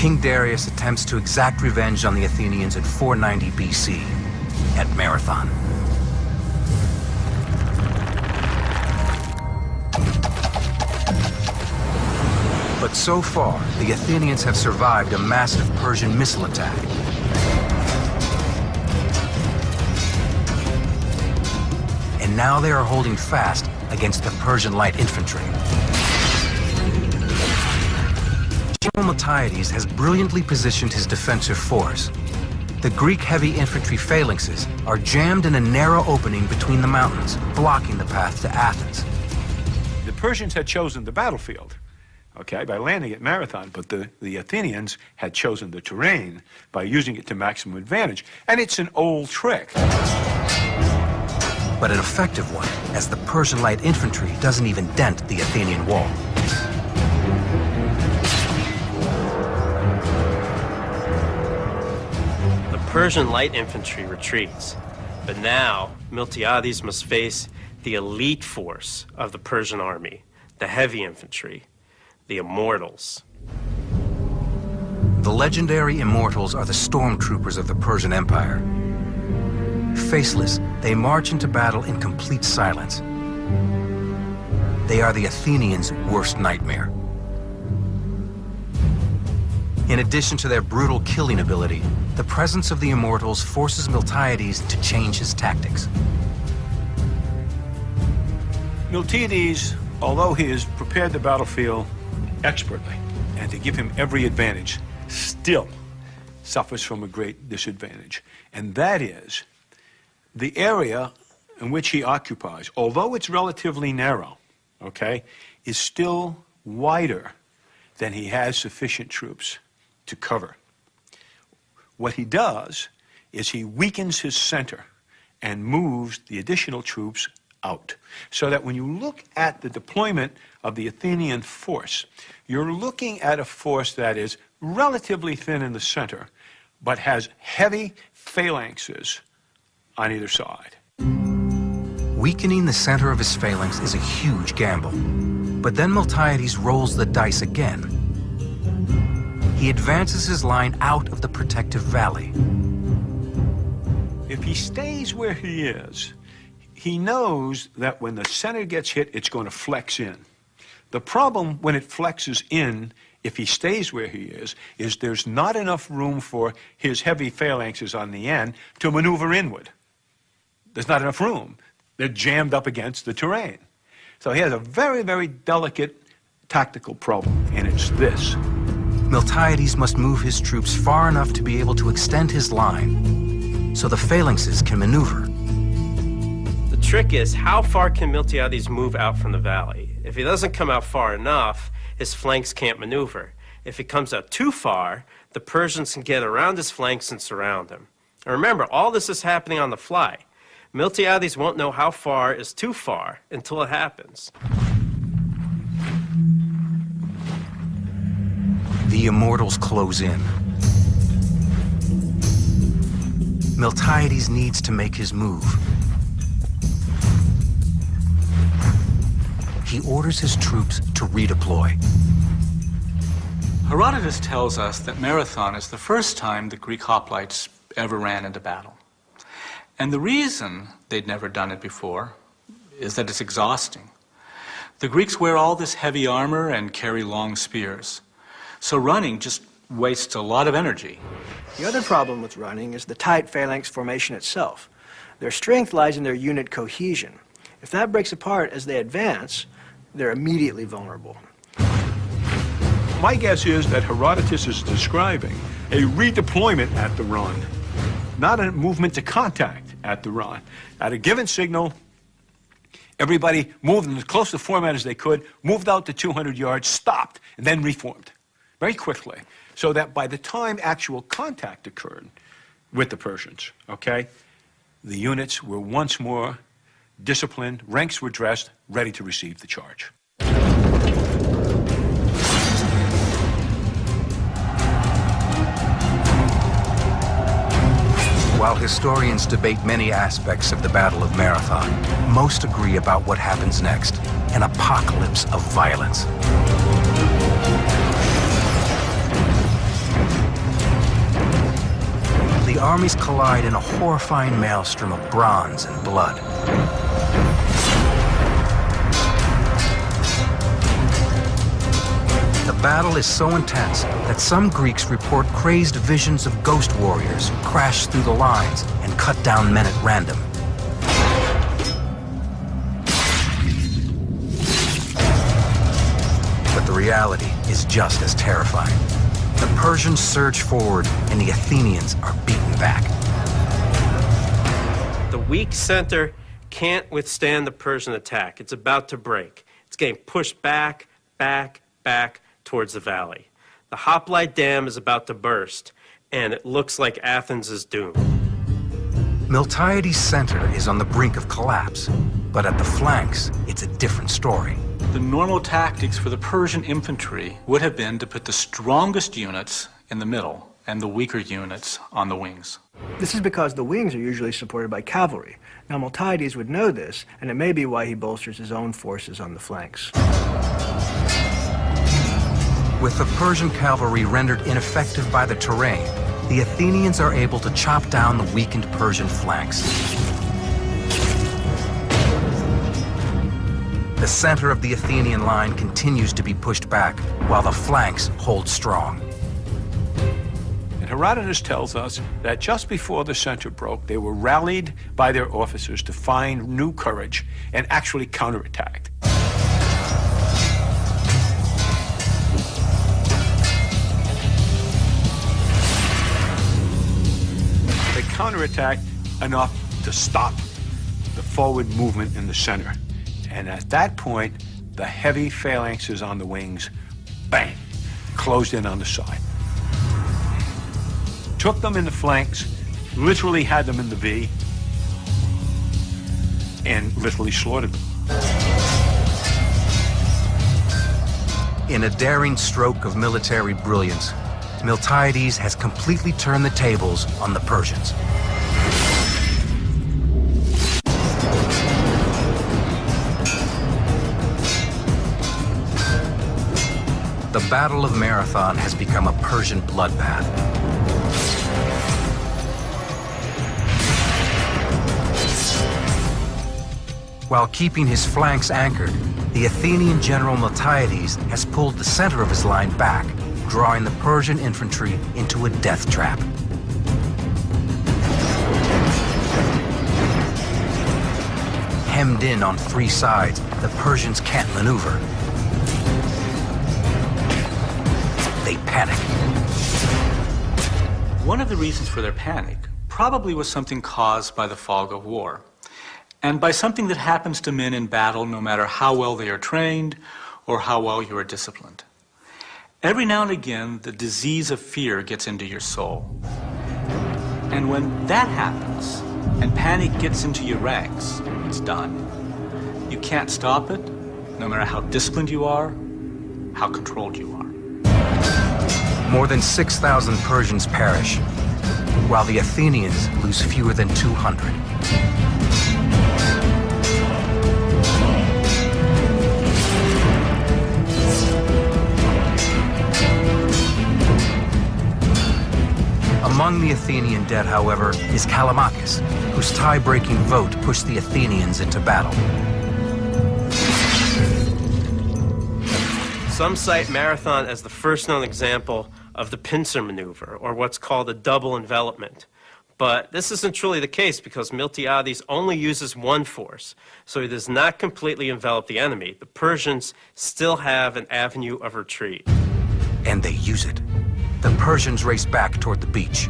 King Darius attempts to exact revenge on the Athenians in 490 BC at Marathon. But so far, the Athenians have survived a massive Persian missile attack. And now they are holding fast against the Persian light infantry. General Miltiades has brilliantly positioned his defensive force. The Greek heavy infantry phalanxes are jammed in a narrow opening between the mountains, blocking the path to Athens. The Persians had chosen the battlefield, okay, by landing at Marathon, but the Athenians had chosen the terrain by using it to maximum advantage. And it's an old trick. But an effective one, as the Persian light infantry doesn't even dent the Athenian wall. The Persian light infantry retreats, but now Miltiades must face the elite force of the Persian army, the heavy infantry, the Immortals. The legendary Immortals are the stormtroopers of the Persian Empire. Faceless, they march into battle in complete silence. They are the Athenians' worst nightmare. In addition to their brutal killing ability, the presence of the Immortals forces Miltiades to change his tactics. Miltiades, although he has prepared the battlefield expertly and to give him every advantage, still suffers from a great disadvantage. And that is the area in which he occupies, although it's relatively narrow, okay, is still wider than he has sufficient troops to cover. What he does is he weakens his center and moves the additional troops out. So that when you look at the deployment of the Athenian force, you're looking at a force that is relatively thin in the center, but has heavy phalanxes on either side. Weakening the center of his phalanx is a huge gamble. But then Miltiades rolls the dice again. He advances his line out of the protective valley. If he stays where he is, he knows that when the center gets hit, it's going to flex in. The problem when it flexes in, if he stays where he is there's not enough room for his heavy phalanxes on the end to maneuver inward. There's not enough room. They're jammed up against the terrain. So he has a very, very delicate tactical problem, and it's this. Miltiades must move his troops far enough to be able to extend his line so the phalanxes can maneuver. The trick is, how far can Miltiades move out from the valley? If he doesn't come out far enough, his flanks can't maneuver. If he comes out too far, the Persians can get around his flanks and surround him. And remember, all this is happening on the fly. Miltiades won't know how far is too far until it happens. The Immortals close in. Miltiades needs to make his move. He orders his troops to redeploy. Herodotus tells us that Marathon is the first time the Greek hoplites ever ran into battle. And the reason they'd never done it before is that it's exhausting. The Greeks wear all this heavy armor and carry long spears. So running just wastes a lot of energy. The other problem with running is the tight phalanx formation itself. Their strength lies in their unit cohesion. If that breaks apart as they advance, they're immediately vulnerable. My guess is that Herodotus is describing a redeployment at the run, not a movement to contact at the run. At a given signal, everybody moved as close to format as they could, moved out to 200 yards, stopped, and then reformed very quickly, so that by the time actual contact occurred with the Persians, okay, the units were once more disciplined, ranks were dressed, ready to receive the charge. While historians debate many aspects of the Battle of Marathon, most agree about what happens next, an apocalypse of violence. armies collide in a horrifying maelstrom of bronze and blood. The battle is so intense that some Greeks report crazed visions of ghost warriors who crash through the lines and cut down men at random. But the reality is just as terrifying. The Persians surge forward and the Athenians are beaten back. The weak center can't withstand the Persian attack. It's about to break. It's getting pushed back, back, back towards the valley. The hoplite dam is about to burst, and it looks like Athens is doomed. Miltiades' center is on the brink of collapse, but at the flanks, it's a different story. The normal tactics for the Persian infantry would have been to put the strongest units in the middle and the weaker units on the wings. This is because the wings are usually supported by cavalry. Now Miltiades would know this, and it may be why he bolsters his own forces on the flanks. With the Persian cavalry rendered ineffective by the terrain, the Athenians are able to chop down the weakened Persian flanks. The center of the Athenian line continues to be pushed back, while the flanks hold strong. And Herodotus tells us that just before the center broke, they were rallied by their officers to find new courage and actually counterattacked. They counterattacked enough to stop the forward movement in the center. And at that point, the heavy phalanxes on the wings, bang, closed in on the side. Took them in the flanks, literally had them in the V, and literally slaughtered them. In a daring stroke of military brilliance, Miltiades has completely turned the tables on the Persians. The Battle of Marathon has become a Persian bloodbath. While keeping his flanks anchored, the Athenian general Miltiades has pulled the center of his line back, drawing the Persian infantry into a death trap. Hemmed in on three sides, the Persians can't maneuver. They panic. One of the reasons for their panic probably was something caused by the fog of war, and by something that happens to men in battle no matter how well they are trained or how well you are disciplined. Every now and again, the disease of fear gets into your soul. And when that happens, and panic gets into your ranks, it's done. You can't stop it, no matter how disciplined you are, how controlled you are. More than 6,000 Persians perish, while the Athenians lose fewer than 200. Among the Athenian dead, however, is Callimachus, whose tie-breaking vote pushed the Athenians into battle. Some cite Marathon as the first known example of the pincer maneuver, or what's called a double envelopment. But this isn't truly the case because Miltiades only uses one force, so he does not completely envelop the enemy. The Persians still have an avenue of retreat. And they use it. The Persians race back toward the beach.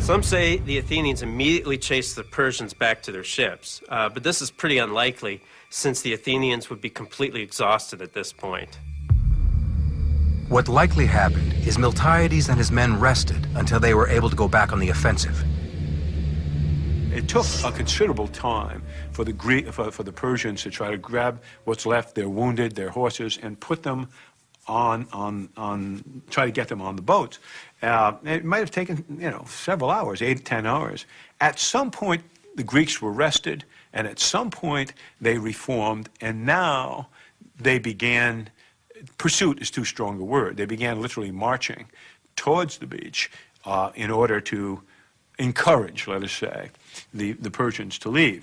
Some say the Athenians immediately chased the Persians back to their ships, but this is pretty unlikely since the Athenians would be completely exhausted at this point. What likely happened is Miltiades and his men rested until they were able to go back on the offensive. It took a considerable time for the Persians to try to grab what's left, their wounded, their horses, and put them try to get them on the boats. It might have taken, several hours, 8 to 10 hours. At some point, the Greeks were rested, and at some point, they reformed, and now they began, pursuit is too strong a word, they began literally marching towards the beach, in order to encourage, let us say, the Persians to leave.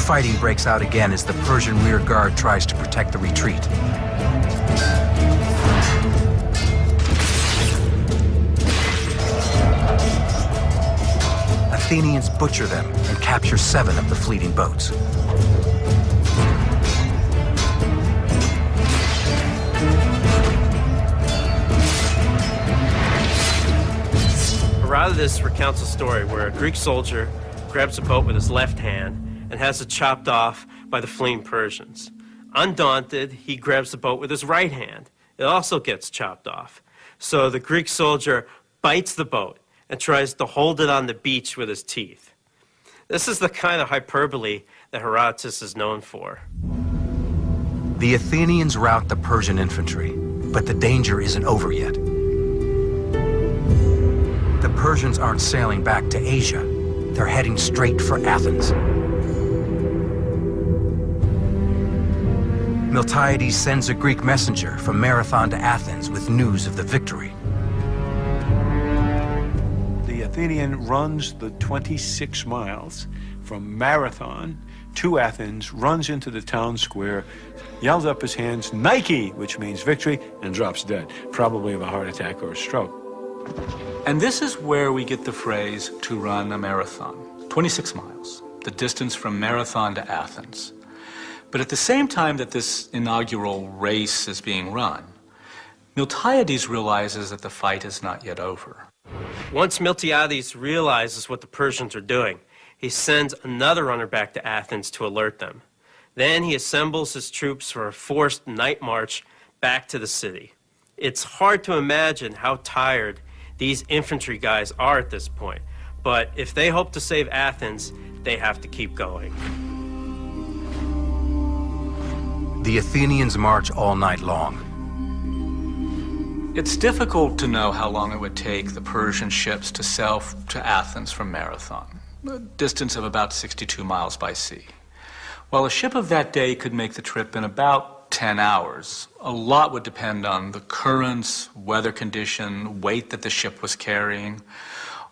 Fighting breaks out again as the Persian rear guard tries to protect the retreat. Athenians butcher them and capture 7 of the fleeting boats. Herodotus recounts a story where a Greek soldier grabs a boat with his left hand and has it chopped off by the fleeing Persians. Undaunted, he grabs the boat with his right hand. It also gets chopped off. So the Greek soldier bites the boat and tries to hold it on the beach with his teeth. This is the kind of hyperbole that Herodotus is known for. The Athenians rout the Persian infantry, but the danger isn't over yet. The Persians aren't sailing back to Asia. They're heading straight for Athens. Miltiades sends a Greek messenger from Marathon to Athens with news of the victory. The Athenian runs the 26 miles from Marathon to Athens, runs into the town square, yells up his hands, Nike, which means victory, and drops dead, probably of a heart attack or a stroke. And this is where we get the phrase, to run a marathon. 26 miles, the distance from Marathon to Athens. But at the same time that this inaugural race is being run, Miltiades realizes that the fight is not yet over. Once Miltiades realizes what the Persians are doing, he sends another runner back to Athens to alert them. Then he assembles his troops for a forced night march back to the city. It's hard to imagine how tired these infantry guys are at this point, but if they hope to save Athens, they have to keep going. The Athenians march all night long. It's difficult to know how long it would take the Persian ships to sail to Athens from Marathon, a distance of about 62 miles by sea. While a ship of that day could make the trip in about 10 hours, a lot would depend on the currents, weather condition, weight that the ship was carrying.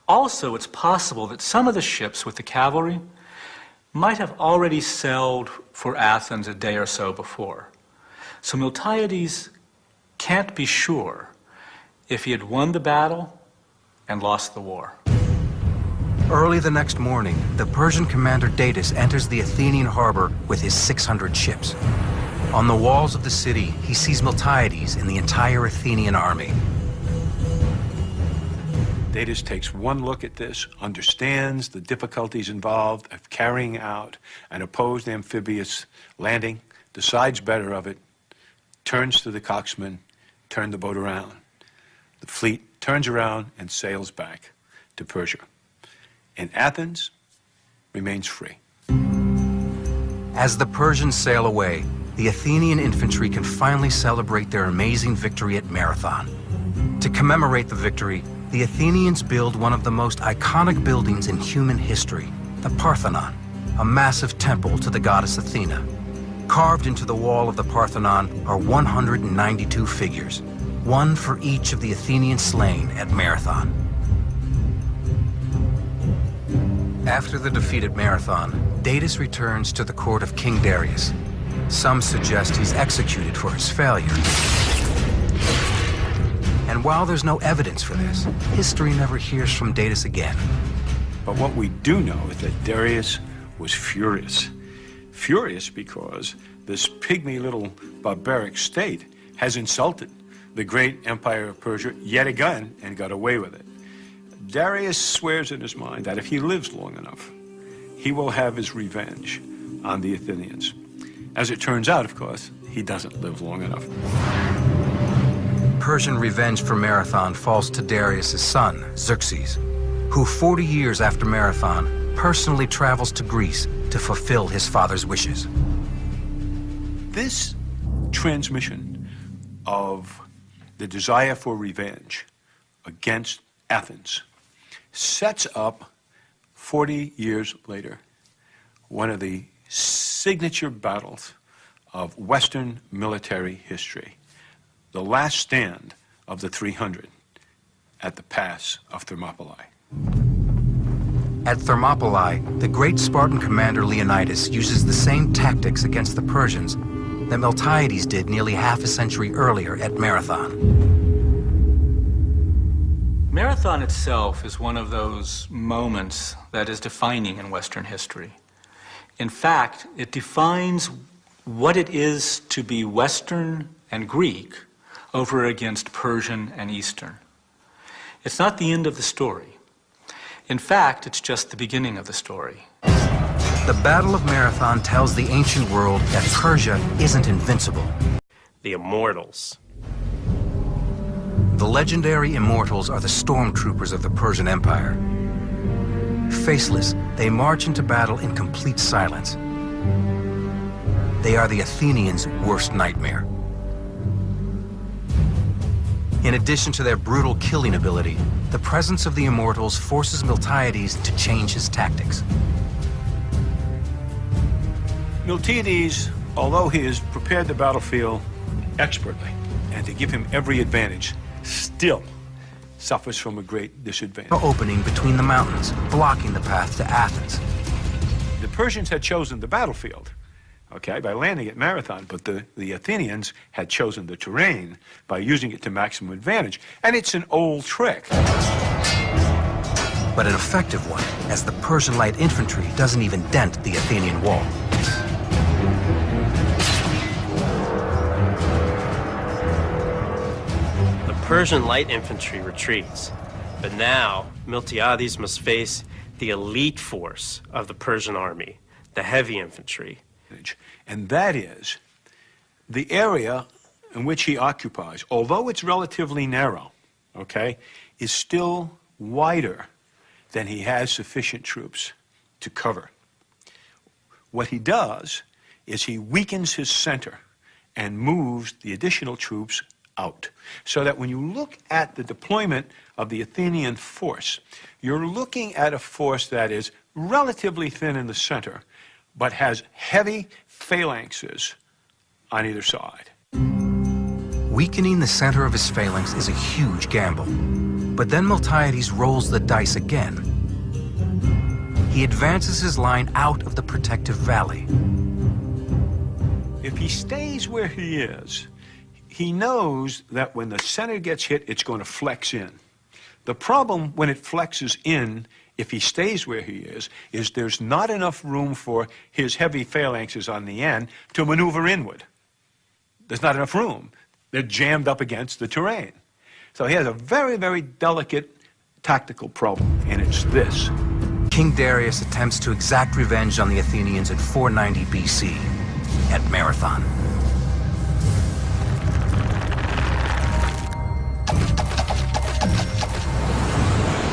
Also, it's possible that some of the ships with the cavalry might have already sailed for Athens a day or so before. So Miltiades can't be sure if he had won the battle and lost the war. Early the next morning, the Persian commander Darius enters the Athenian harbor with his 600 ships. On the walls of the city, he sees Miltiades and the entire Athenian army. Darius takes one look at this, understands the difficulties involved of carrying out an opposed amphibious landing, decides better of it, turns to the coxswain, turn the boat around. The fleet turns around and sails back to Persia. And Athens remains free. As the Persians sail away, the Athenian infantry can finally celebrate their amazing victory at Marathon. To commemorate the victory, the Athenians build one of the most iconic buildings in human history, the Parthenon, a massive temple to the goddess Athena. Carved into the wall of the Parthenon are 192 figures, one for each of the Athenians slain at Marathon. After the defeat at Marathon, Darius returns to the court of King Darius. Some suggest he's executed for his failure. And while there's no evidence for this, history never hears from Darius again. But what we do know is that Darius was furious. Furious because this pygmy little barbaric state has insulted the great empire of Persia yet again and got away with it. Darius swears in his mind that if he lives long enough, he will have his revenge on the Athenians. As it turns out, of course, he doesn't live long enough. Persian revenge for Marathon falls to Darius' son, Xerxes, who 40 years after Marathon personally travels to Greece to fulfill his father's wishes. This transmission of the desire for revenge against Athens sets up, 40 years later, one of the signature battles of Western military history, the last stand of the 300 at the pass of Thermopylae. At Thermopylae, the great Spartan commander Leonidas uses the same tactics against the Persians that Miltiades did nearly half a century earlier at Marathon. Marathon itself is one of those moments that is defining in Western history. In fact, it defines what it is to be Western and Greek over against Persian and Eastern. It's not the end of the story. In fact, it's just the beginning of the story. The Battle of Marathon tells the ancient world that Persia isn't invincible. The Immortals. The legendary Immortals are the stormtroopers of the Persian Empire. Faceless, they march into battle in complete silence. They are the Athenians' worst nightmare. In addition to their brutal killing ability, the presence of the Immortals forces Miltiades to change his tactics. Miltiades, although he has prepared the battlefield expertly and to give him every advantage, still suffers from a great disadvantage. An opening between the mountains, blocking the path to Athens. The Persians had chosen the battlefield, okay, by landing at Marathon, but the Athenians had chosen the terrain by using it to maximum advantage. And it's an old trick. But an effective one, as the Persian light infantry doesn't even dent the Athenian wall. The Persian light infantry retreats, but now Miltiades must face the elite force of the Persian army, the heavy infantry. And that is the area in which he occupies, although it's relatively narrow, okay, is still wider than he has sufficient troops to cover. What he does is he weakens his center and moves the additional troops out. So that when you look at the deployment of the Athenian force, you're looking at a force that is relatively thin in the center, but has heavy phalanxes on either side. Weakening the center of his phalanx is a huge gamble. But then Miltiades rolls the dice again. He advances his line out of the protective valley. If he stays where he is, he knows that when the center gets hit, it's going to flex in. The problem when it flexes in, if he stays where he is there's not enough room for his heavy phalanxes on the end to maneuver inward. There's not enough room. They're jammed up against the terrain. So he has a very, very delicate tactical problem, and it's this. King Darius attempts to exact revenge on the Athenians in 490 BC at Marathon.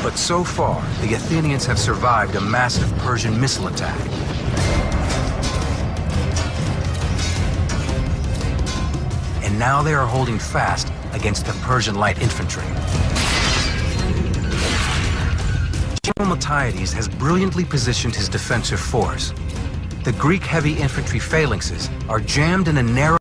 But so far, the Athenians have survived a massive Persian missile attack. And now they are holding fast against the Persian light infantry. General Miltiades has brilliantly positioned his defensive force. The Greek heavy infantry phalanxes are jammed in a narrow